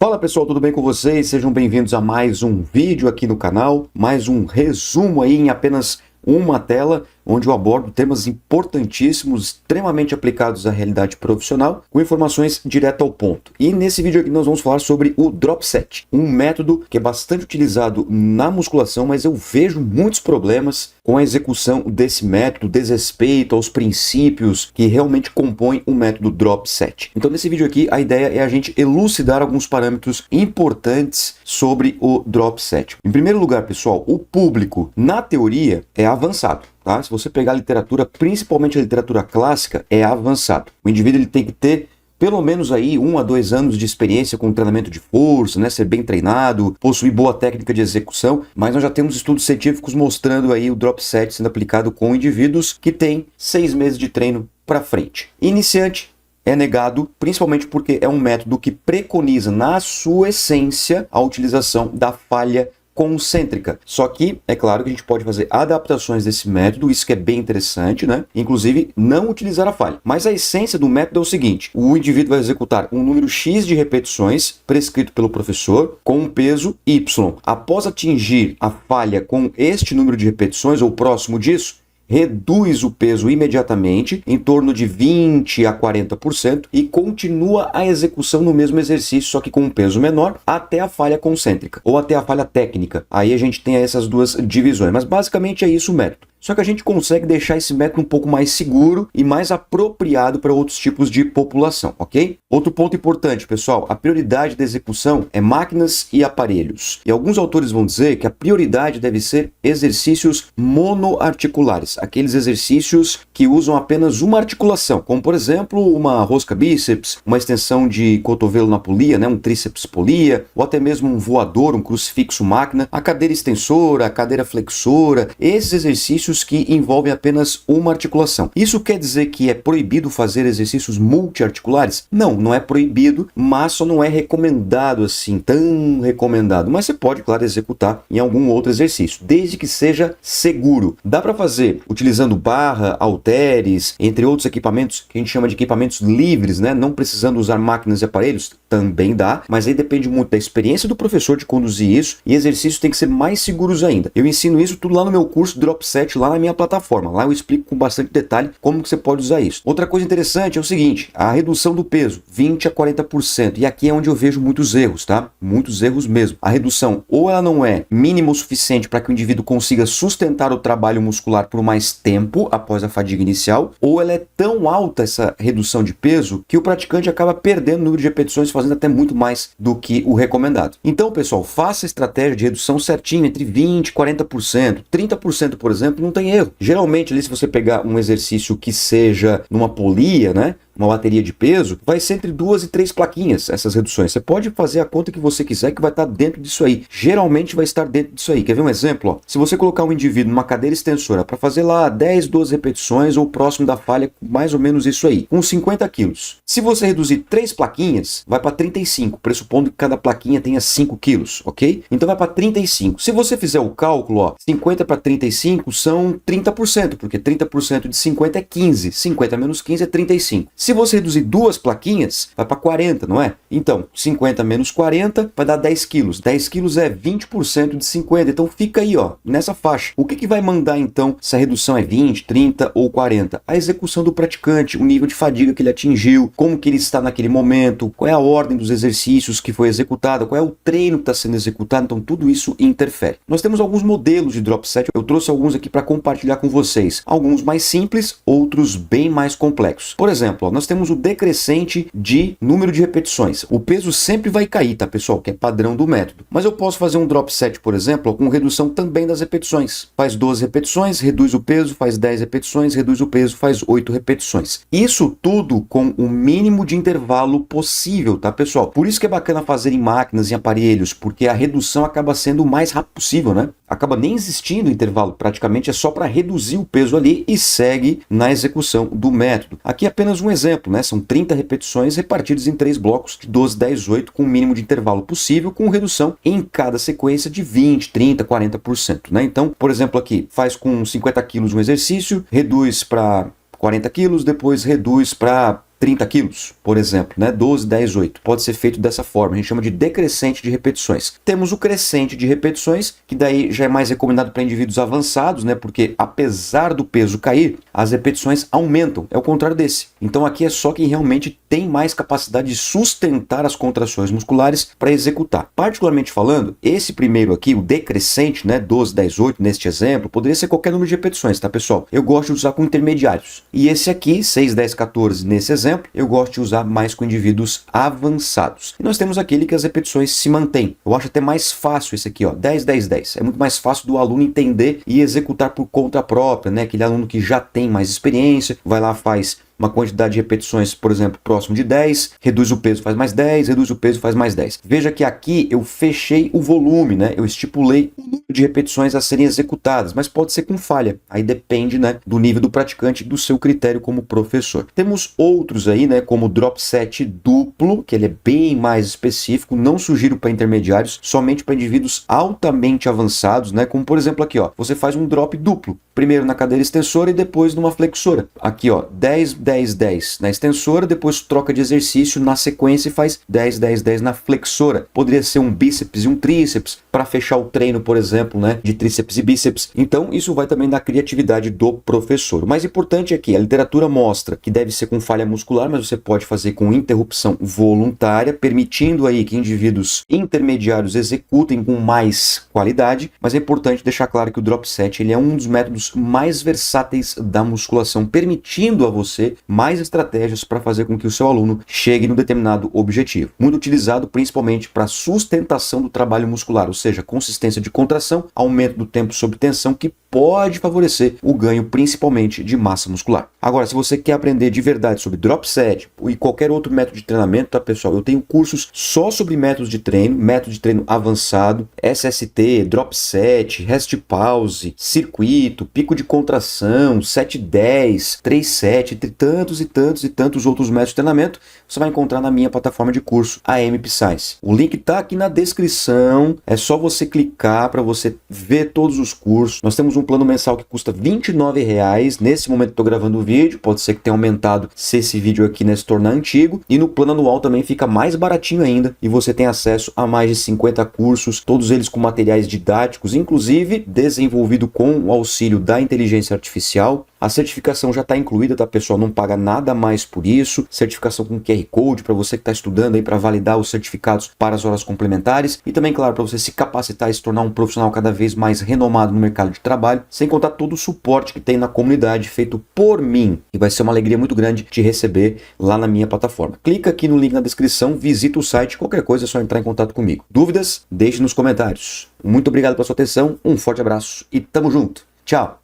Fala pessoal, tudo bem com vocês? Sejam bem-vindos a mais um vídeo aqui no canal, mais um resumo aí em apenas uma tela, onde eu abordo temas importantíssimos, extremamente aplicados à realidade profissional, com informações direto ao ponto. E nesse vídeo aqui nós vamos falar sobre o Drop Set, um método que é bastante utilizado na musculação, mas eu vejo muitos problemas com a execução desse método, desrespeito aos princípios que realmente compõem o método Drop Set. Então nesse vídeo aqui a ideia é a gente elucidar alguns parâmetros importantes sobre o Drop Set. Em primeiro lugar, pessoal, o público, na teoria, é avançado. Tá? Se você pegar a literatura, principalmente a literatura clássica, é avançado. O indivíduo ele tem que ter pelo menos aí 1 a 2 anos de experiência com treinamento de força, né? Ser bem treinado, possuir boa técnica de execução, mas nós já temos estudos científicos mostrando aí o drop set sendo aplicado com indivíduos que têm 6 meses de treino para frente. Iniciante é negado, principalmente porque é um método que preconiza na sua essência a utilização da falha concêntrica. Só que é claro que a gente pode fazer adaptações desse método, isso que é bem interessante, né? Inclusive não utilizar a falha. Mas a essência do método é o seguinte: o indivíduo vai executar um número X de repetições prescrito pelo professor com um peso Y. Após atingir a falha com este número de repetições ou próximo disso, reduz o peso imediatamente, em torno de 20 a 40%, e continua a execução no mesmo exercício, só que com um peso menor, até a falha concêntrica, ou até a falha técnica. Aí a gente tem essas duas divisões, mas basicamente é isso o método. Só que a gente consegue deixar esse método um pouco mais seguro e mais apropriado para outros tipos de população, ok? Outro ponto importante, pessoal, a prioridade da execução é máquinas e aparelhos. E alguns autores vão dizer que a prioridade deve ser exercícios monoarticulares, aqueles exercícios que usam apenas uma articulação, como por exemplo uma rosca bíceps, uma extensão de cotovelo na polia, né? Um tríceps polia, ou até mesmo um voador, um crucifixo máquina, a cadeira extensora, a cadeira flexora, esses exercícios que envolvem apenas uma articulação. Isso quer dizer que é proibido fazer exercícios multiarticulares? Não, não é proibido, mas só não é recomendado assim, tão recomendado. Mas você pode, claro, executar em algum outro exercício, desde que seja seguro. Dá para fazer utilizando barra, halteres, entre outros equipamentos que a gente chama de equipamentos livres, né? Não precisando usar máquinas e aparelhos, também dá, mas aí depende muito da experiência do professor de conduzir isso, e exercícios têm que ser mais seguros ainda. Eu ensino isso tudo lá no meu curso Drop Set, lá na minha plataforma. Lá eu explico com bastante detalhe como que você pode usar isso. Outra coisa interessante é o seguinte: a redução do peso, 20 a 40%. E aqui é onde eu vejo muitos erros, tá? Muitos erros mesmo. A redução, ou ela não é mínima o suficiente para que o indivíduo consiga sustentar o trabalho muscular por mais tempo após a fadiga inicial, ou ela é tão alta essa redução de peso que o praticante acaba perdendo o número de repetições, fazendo até muito mais do que o recomendado. Então, pessoal, faça a estratégia de redução certinho, entre 20 e 40%. 30%, por exemplo, não tem erro. Geralmente, ali, se você pegar um exercício que seja numa polia, né? Uma bateria de peso, vai ser entre 2 e 3 plaquinhas essas reduções. Você pode fazer a conta que você quiser que vai estar dentro disso aí. Geralmente vai estar dentro disso aí. Quer ver um exemplo? Ó, se você colocar um indivíduo numa cadeira extensora para fazer lá 10, 12 repetições ou próximo da falha, mais ou menos isso aí, com 50 quilos. Se você reduzir 3 plaquinhas, vai para 35, pressupondo que cada plaquinha tenha 5 quilos, ok? Então vai para 35. Se você fizer o cálculo, ó, 50 para 35 são 30%, porque 30% de 50 é 15. 50 menos 15 é 35. Se você reduzir 2 plaquinhas, vai para 40, não é? Então, 50 menos 40 vai dar 10 quilos. 10 quilos é 20% de 50. Então, fica aí, ó, nessa faixa. O que vai mandar, então, se a redução é 20, 30 ou 40? A execução do praticante, o nível de fadiga que ele atingiu, como que ele está naquele momento, qual é a ordem dos exercícios que foi executada, qual é o treino que está sendo executado. Então, tudo isso interfere. Nós temos alguns modelos de drop set. Eu trouxe alguns aqui para compartilhar com vocês. Alguns mais simples, outros bem mais complexos. Por exemplo, ó, nós temos o decrescente de número de repetições. O peso sempre vai cair, tá, pessoal? Que é padrão do método. Mas eu posso fazer um drop set, por exemplo, com redução também das repetições. Faz 12 repetições, reduz o peso, faz 10 repetições, reduz o peso, faz 8 repetições. Isso tudo com o mínimo de intervalo possível, tá, pessoal? Por isso que é bacana fazer em máquinas e aparelhos, porque a redução acaba sendo o mais rápido possível, né? Acaba nem existindo intervalo, praticamente é só para reduzir o peso ali e segue na execução do método. Aqui é apenas um exemplo, né? São 30 repetições repartidas em 3 blocos de 12, 10, 8, com o mínimo de intervalo possível, com redução em cada sequência de 20, 30, 40%, né? Então, por exemplo, aqui, faz com 50 quilos um exercício, reduz para 40 quilos, depois reduz para 30 quilos, por exemplo, né? 12, 10, 8. Pode ser feito dessa forma, a gente chama de decrescente de repetições. Temos o crescente de repetições, que daí já é mais recomendado para indivíduos avançados, né? Porque apesar do peso cair, as repetições aumentam, é o contrário desse. Então aqui é só quem realmente tem mais capacidade de sustentar as contrações musculares para executar. Particularmente falando, esse primeiro aqui, o decrescente, né? 12, 10, 8, neste exemplo, poderia ser qualquer número de repetições, tá, pessoal? Eu gosto de usar com intermediários. E esse aqui, 6, 10, 14, nesse exemplo, eu gosto de usar mais com indivíduos avançados. E nós temos aquele que as repetições se mantêm. Eu acho até mais fácil esse aqui, ó, 10, 10, 10. É muito mais fácil do aluno entender e executar por conta própria, né? Aquele aluno que já tem mais experiência, vai lá, faz uma quantidade de repetições, por exemplo, próximo de 10, reduz o peso, faz mais 10, reduz o peso, faz mais 10. Veja que aqui eu fechei o volume, né? Eu estipulei o número de repetições a serem executadas, mas pode ser com falha. Aí depende, né, do nível do praticante e do seu critério como professor. Temos outros aí, né, como o drop set duplo, que ele é bem mais específico, não sugiro para intermediários, somente para indivíduos altamente avançados, né? Como por exemplo aqui, ó, você faz um drop duplo, primeiro na cadeira extensora e depois numa flexora. Aqui, ó, 10, 10, 10 na extensora, depois troca de exercício na sequência e faz 10, 10, 10 na flexora. Poderia ser um bíceps e um tríceps para fechar o treino, por exemplo, né, de tríceps e bíceps. Então, isso vai também da criatividade do professor. O mais importante é que a literatura mostra que deve ser com falha muscular, mas você pode fazer com interrupção voluntária, permitindo aí que indivíduos intermediários executem com mais qualidade, mas é importante deixar claro que o drop set ele é um dos métodos mais versáteis da musculação, permitindo a você mais estratégias para fazer com que o seu aluno chegue no determinado objetivo. Muito utilizado principalmente para sustentação do trabalho muscular, ou seja, consistência de contração, aumento do tempo sob tensão, que pode favorecer o ganho principalmente de massa muscular. Agora, se você quer aprender de verdade sobre drop set e qualquer outro método de treinamento, tá, pessoal? Eu tenho cursos só sobre método de treino avançado, SST, drop set, rest pause, circuito, pico de contração, 7-10, 3-7, entre tantos e tantos outros métodos de treinamento, você vai encontrar na minha plataforma de curso, a MP Science. O link tá aqui na descrição, é só você clicar para você ver todos os cursos. Nós temos um plano mensal que custa R$29. Nesse momento estou gravando o vídeo, pode ser que tenha aumentado se esse vídeo aqui, né, se tornar antigo. E no plano anual também fica mais baratinho ainda e você tem acesso a mais de 50 cursos, todos eles com materiais didáticos, inclusive desenvolvido com o auxílio da inteligência artificial. A certificação já está incluída, tá, pessoal? Não paga nada mais por isso. Certificação com QR Code para você que está estudando aí para validar os certificados para as horas complementares. E também, claro, para você se capacitar e se tornar um profissional cada vez mais renomado no mercado de trabalho, sem contar todo o suporte que tem na comunidade feito por mim. E vai ser uma alegria muito grande te receber lá na minha plataforma. Clica aqui no link na descrição, visita o site, qualquer coisa é só entrar em contato comigo. Dúvidas? Deixe nos comentários. Muito obrigado pela sua atenção, um forte abraço e tamo junto. Tchau!